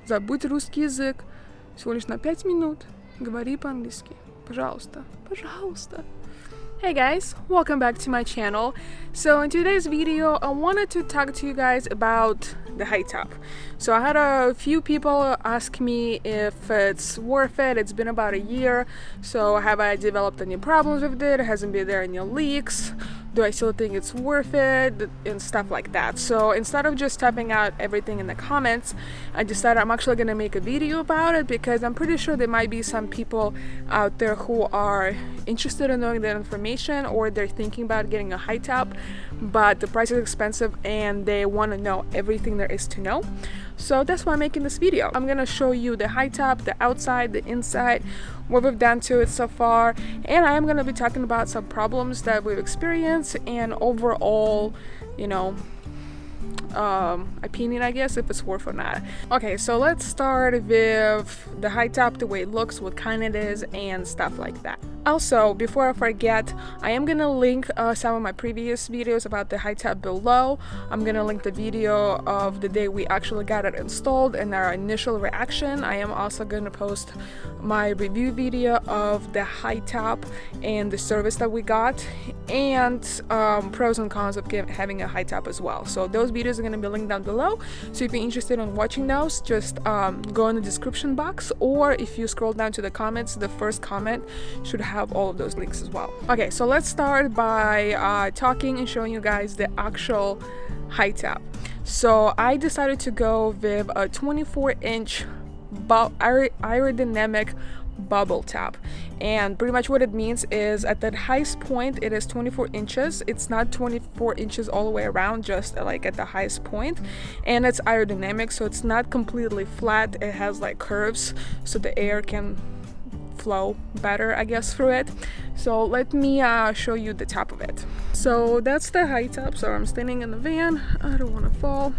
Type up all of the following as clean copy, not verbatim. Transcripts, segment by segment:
Забудь русский язык. Всего лишь на 5 минут. Говори по-английски. Пожалуйста. Пожалуйста. Hey guys, welcome back to my channel. So in today's video, I wanted to talk to you guys about the Hightop. So I had a few people ask me if it's worth it. It's been about a year. So have I developed any problems with it? Hasn't been there any leaks? Do I still think it's worth it? And stuff like that. So instead of just typing out everything in the comments, I decided I'm actually gonna make a video about it because I'm pretty sure there might be some people out there who are interested in knowing that information, or they're thinking about getting a Hightop, but the price is expensive and they want to know everything there is to know. So that's why I'm making this video. I'm gonna show you the Hightop, the outside, the inside, what we've done to it so far, and I am gonna be talking about some problems that we've experienced and overall, you know, opinion, I guess, if it's worth or not. Okay, so let's start with the Hightop, the way it looks, what kind it is, and stuff like that. Also, before I forget, I am gonna link some of my previous videos about the Hightop below. I'm gonna link the video of the day we actually got it installed and our initial reaction. I am also gonna post my review video of the Hightop and the service that we got, and pros and cons of having a Hightop as well. So those videos are gonna be linked down below. So if you're interested in watching those, just go in the description box, or if you scroll down to the comments, the first comment should have all of those links as well. Okay, so let's start by talking and showing you guys the actual Hightop. So I decided to go with a 24-inch aerodynamic bubble top, and pretty much what it means is at that highest point it is 24 inches. It's not 24 inches all the way around, just like at the highest point, and it's aerodynamic, so it's not completely flat. It has like curves so the air can flow better, I guess, through it. So let me show you the top of it. So that's the Hightop. So I'm standing in the van, I don't want to fall.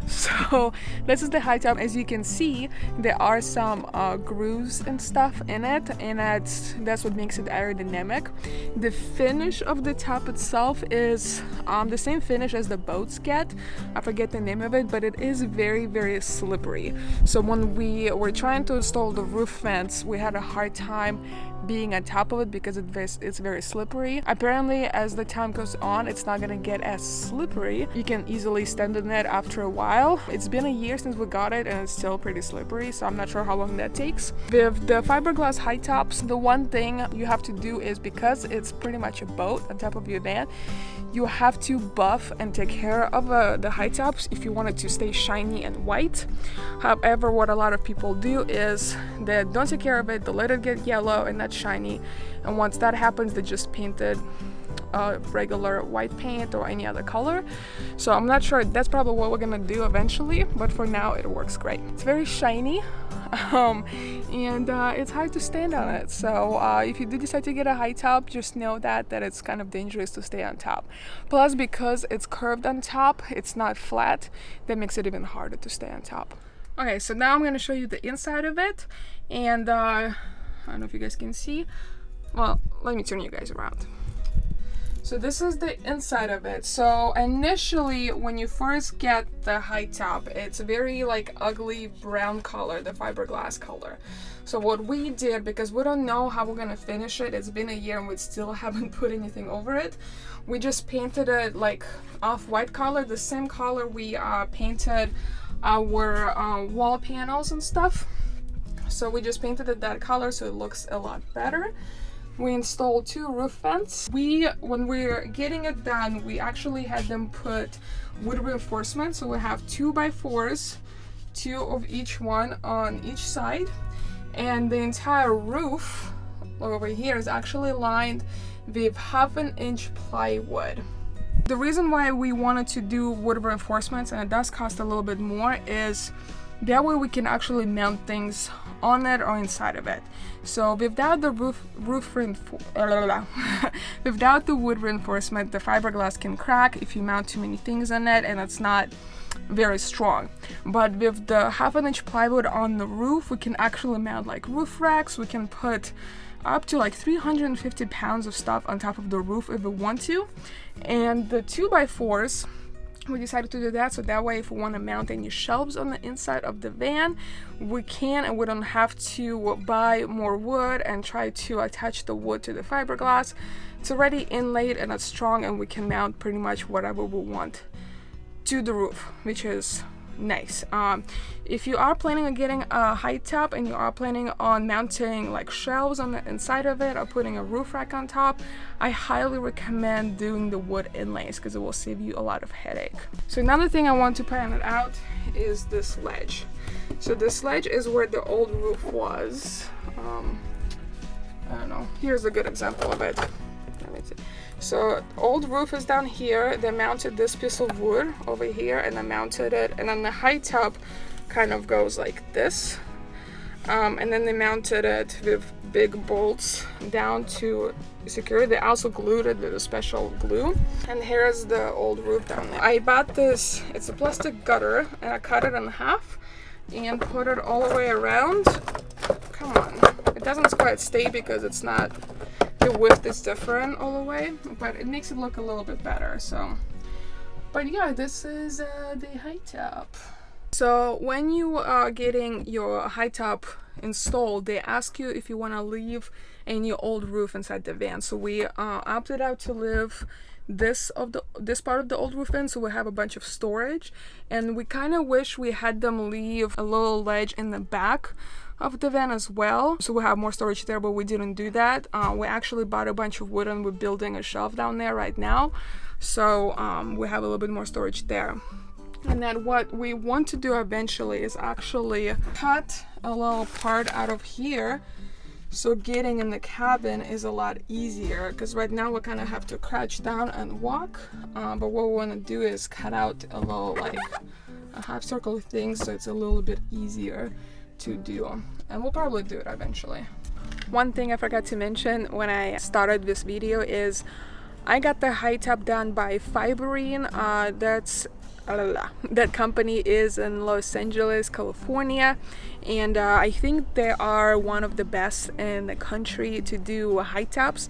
So this is the Hightop. As you can see, there are some grooves and stuff in it, and that's what makes it aerodynamic. The finish of the top itself is the same finish as the boats get. I forget the name of it, but it is very, very slippery. So when we were trying to install the roof vents, we had a hard time being on top of it because it's very slippery. Apparently, as the time goes on, it's not gonna get as slippery. You can easily stand in it after a while. It's been a year since we got it and it's still pretty slippery, so I'm not sure how long that takes. With the fiberglass Highttops, the one thing you have to do is, because it's pretty much a boat on top of your van, you have to buff and take care of the Highttops if you want it to stay shiny and white. However, what a lot of people do is they don't take care of it, they let it get yellow and not shiny, and once that happens they just paint it regular white paint or any other color. So I'm not sure, that's probably what we're gonna do eventually, but for now it works great. It's very shiny, and it's hard to stand on it. So if you do decide to get a Hightop, just know that it's kind of dangerous to stay on top. Plus, because it's curved on top, it's not flat, that makes it even harder to stay on top. Okay, so now I'm gonna show you the inside of it, and I don't know if you guys can see. Well, let me turn you guys around. So this is the inside of it. So initially, when you first get the Hightop, it's very like ugly brown color, the fiberglass color. So what we did, because we don't know how we're gonna finish it, it's been a year and we still haven't put anything over it, we just painted it like off-white color, the same color we painted our wall panels and stuff. So we just painted it that color so it looks a lot better. We installed 2 roof vents. When we're getting it done, we actually had them put wood reinforcement. So we have 2x4s, 2 of each one on each side. And the entire roof over here is actually lined with 1/2 inch plywood. The reason why we wanted to do wood reinforcements, and it does cost a little bit more, is that way we can actually mount things on it or inside of it. So without the without the wood reinforcement, the fiberglass can crack if you mount too many things on it, and it's not very strong. But with the 1/2 inch plywood on the roof, we can actually mount like roof racks. We can put up to like 350 pounds of stuff on top of the roof if we want to. And the 2x4s we decided to do that, so that way if we want to mount any shelves on the inside of the van, we can, and we don't have to buy more wood and try to attach the wood to the fiberglass. It's already inlaid and it's strong, and we can mount pretty much whatever we want to the roof, which is nice. If you are planning on getting a height top and you are planning on mounting like shelves on the inside of it or putting a roof rack on top, I highly recommend doing the wood inlays because it will save you a lot of headache. So another thing I want to point it out is this ledge. So this ledge is where the old roof was. I don't know, here's a good example of it. Let me see. So old roof is down here. They mounted this piece of wood over here and I mounted it, and then the height top kind of goes like this, and then they mounted it with big bolts down to secure it. They also glued it with a special glue, and here's the old roof down there. I bought this, it's a plastic gutter, and I cut it in half and put it all the way around. Come on, it doesn't quite stay because it's not, the width is different all the way, but it makes it look a little bit better. So, but yeah, this is the height top. So when you are getting your height top installed, they ask you if you want to leave any old roof inside the van. So we opted out to leave this part of the old roof in, so we have a bunch of storage, and we kind of wish we had them leave a little ledge in the back of the van as well, so we have more storage there, but we didn't do that. We actually bought a bunch of wood and we're building a shelf down there right now, so we have a little bit more storage there. And then what we want to do eventually is actually cut a little part out of here, so getting in the cabin is a lot easier, because right now we kind of have to crouch down and walk, but what we want to do is cut out a little, like a half circle thing, so it's a little bit easier to do, and we'll probably do it eventually. One thing I forgot to mention when I started this video is I got the height top done by Fiberine. That company is in Los Angeles, California, and I think they are one of the best in the country to do height tops.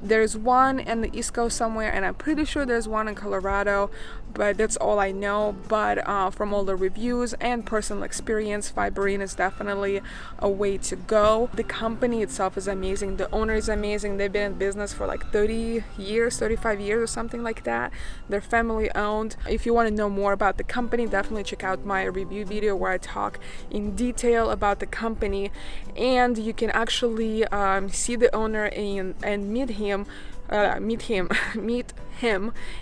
There's one in the East Coast somewhere, and I'm pretty sure there's one in Colorado, but that's all I know. But from all the reviews and personal experience, Fiberine is definitely a way to go. The company itself is amazing. The owner is amazing. They've been in business for like 30 years, 35 years or something like that. They're family owned. If you want to know more about the company, definitely check out my review video where I talk in detail about the company, and you can actually see the owner and meet him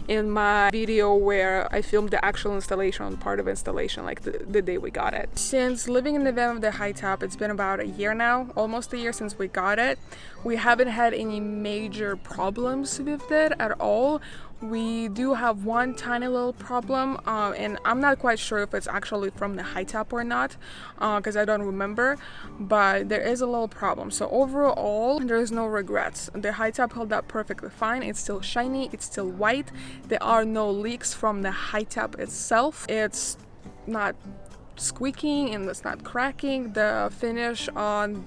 in my video where I filmed the actual installation, part of installation, like the day we got it. Since living in the van with the height top, it's been about a year now, almost a year since we got it. We haven't had any major problems with it at all. We do have one tiny little problem, and I'm not quite sure if it's actually from the height top or not, because I don't remember, but there is a little problem. So overall, there is no regrets. The height top held up perfectly fine. It's still shiny, it's still white. There are no leaks from the height top itself. It's not squeaking and it's not cracking. The finish on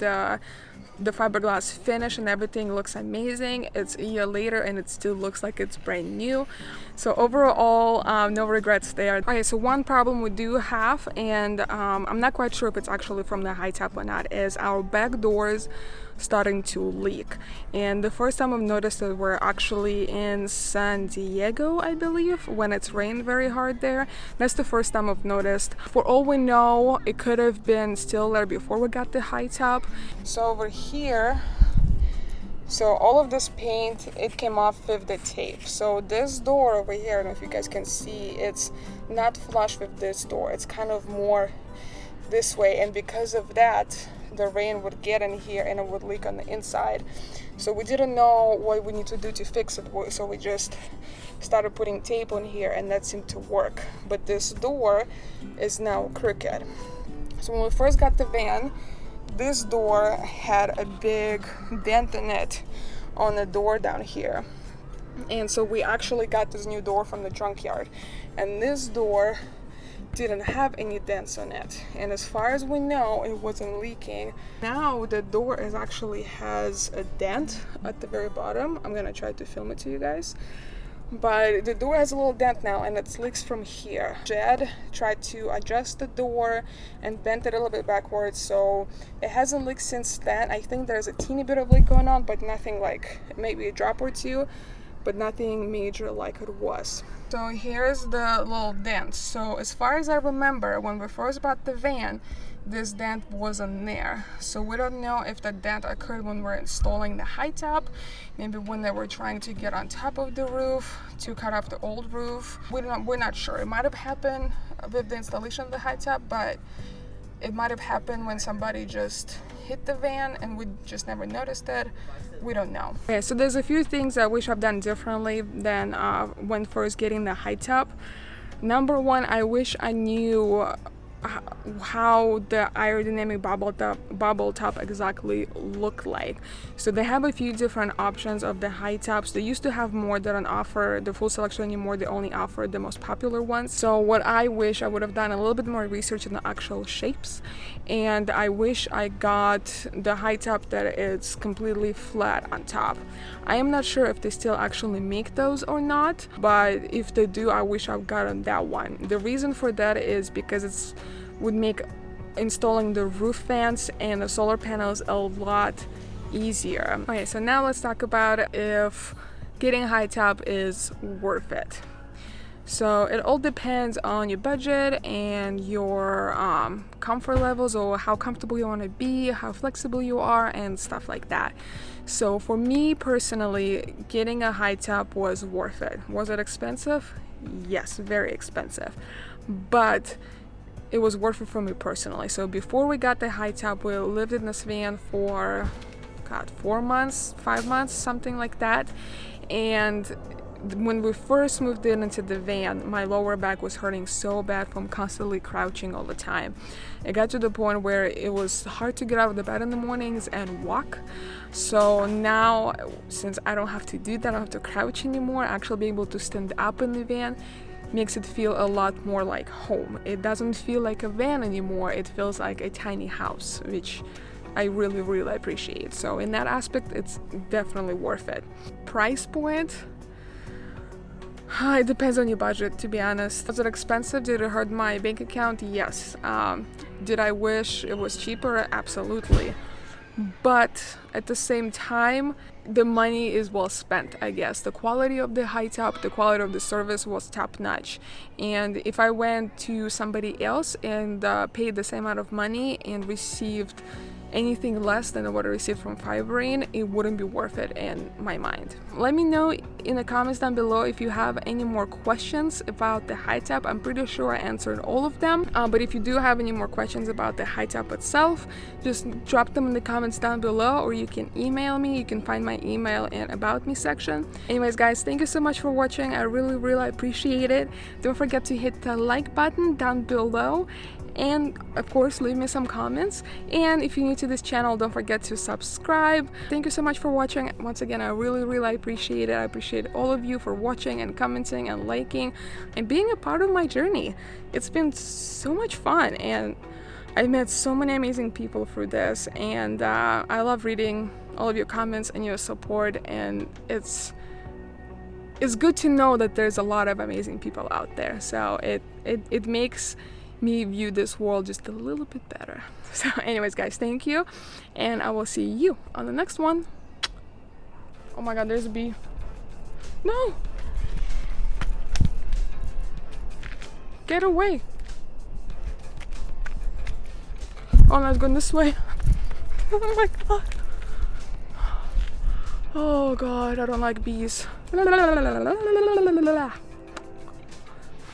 the fiberglass finish and everything looks amazing. It's a year later and it still looks like it's brand new. So overall, no regrets there. Okay, so one problem we do have, and I'm not quite sure if it's actually from the height top or not, is our back doors starting to leak. And the first time I've noticed it, we're actually in San Diego, I believe, when it's rained very hard there. That's the first time I've noticed. For all we know, it could have been still there before we got the height top. So over here, so all of this paint, it came off with the tape. So this door over here, I don't know if you guys can see, it's not flush with this door. It's kind of more this way, and because of that, the rain would get in here and it would leak on the inside. So we didn't know what we need to do to fix it, so we just started putting tape on here, and that seemed to work. But this door is now crooked. So when we first got the van, this door had a big dent in it on the door down here, and so we actually got this new door from the junkyard, and this door didn't have any dents on it, and as far as we know, it wasn't leaking. Now the door actually has a dent at the very bottom. I'm gonna try to film it to you guys. but the door has a little dent now and it leaks from here. Jed tried to adjust the door and bent it a little bit backwards, so it hasn't leaked since then. I think there's a teeny bit of leak going on, but nothing like maybe a drop or two, but nothing major like it was. So here's the little dent. So as far as I remember, when we first bought the van, this dent wasn't there. So we don't know if the dent occurred when we're installing the high top, maybe when they were trying to get on top of the roof to cut off the old roof. We're not sure. It might have happened with the installation of the high top, but it might have happened when somebody just hit the van and we just never noticed it. We don't know. Okay, so there's a few things I wish I've done differently than when first getting the high top. Number one, I wish I knew how the aerodynamic bubble top exactly look like. So they have a few different options of the high tops. They used to have more that on offer the full selection anymore. They only offer the most popular ones. So what I wish I would have done a little bit more research in the actual shapes, and I wish I got the high top that is completely flat on top. I am not sure if they still actually make those or not, but if they do, I wish I've gotten that one. The reason for that is because it would make installing the roof fans and the solar panels a lot easier. Okay, so now let's talk about if getting a high top is worth it. So it all depends on your budget and your comfort levels, or how comfortable you want to be, how flexible you are, and stuff like that. So for me personally, getting a high top was worth it. Was it expensive? Yes, very expensive, but it was worth it for me personally. So before we got the high top, we lived in this van for 4 months, 5 months, something like that. And when we first moved into the van, my lower back was hurting so bad from constantly crouching all the time. It got to the point where it was hard to get out of the bed in the mornings and walk. So now, since I don't have to do that, I don't have to crouch anymore, actually being able to stand up in the van makes it feel a lot more like home. It doesn't feel like a van anymore, it feels like a tiny house, which I really, really appreciate. So in that aspect, it's definitely worth it. Price point? It depends on your budget, to be honest. Was it expensive? Did it hurt my bank account? Yes. Did I wish it was cheaper? Absolutely. But at the same time, the money is well spent, I guess. The quality of the high top, the quality of the service was top notch. And if I went to somebody else and paid the same amount of money and received anything less than what I received from Fiberine, it wouldn't be worth it in my mind. Let me know in the comments down below if you have any more questions about the high top. I'm pretty sure I answered all of them, but if you do have any more questions about the high top itself, just drop them in the comments down below, or you can email me. You can find my email in About Me section. Anyways guys, thank you so much for watching. I really, really appreciate it. Don't forget to hit the like button down below, and of course leave me some comments. And if you're new to this channel, don't forget to subscribe. Thank you so much for watching. Once again, I really, really appreciate it. I appreciate all of you for watching and commenting and liking and being a part of my journey. It's been so much fun, and I've met so many amazing people through this, and I love reading all of your comments and your support, and it's good to know that there's a lot of amazing people out there. So it makes me view this world just a little bit better. So anyways guys, thank you, and I will see you on the next one. Oh my god, there's a bee. No, get away. Oh, I'm not going this way. Oh my god. Oh god, I don't like bees.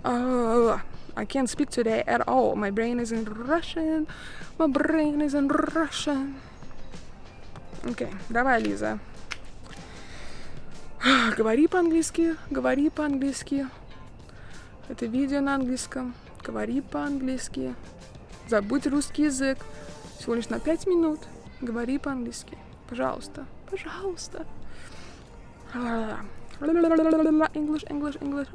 Oh, I can't speak today at all. My brain is in Russian. My brain is in Russian. Okay, давай, Лиза. Говори по-английски, говори по-английски. Это видео на английском. Говори по-английски. Забудь русский язык. Всего лишь на 5 минут. Говори по-английски. Пожалуйста, пожалуйста. English, English, English.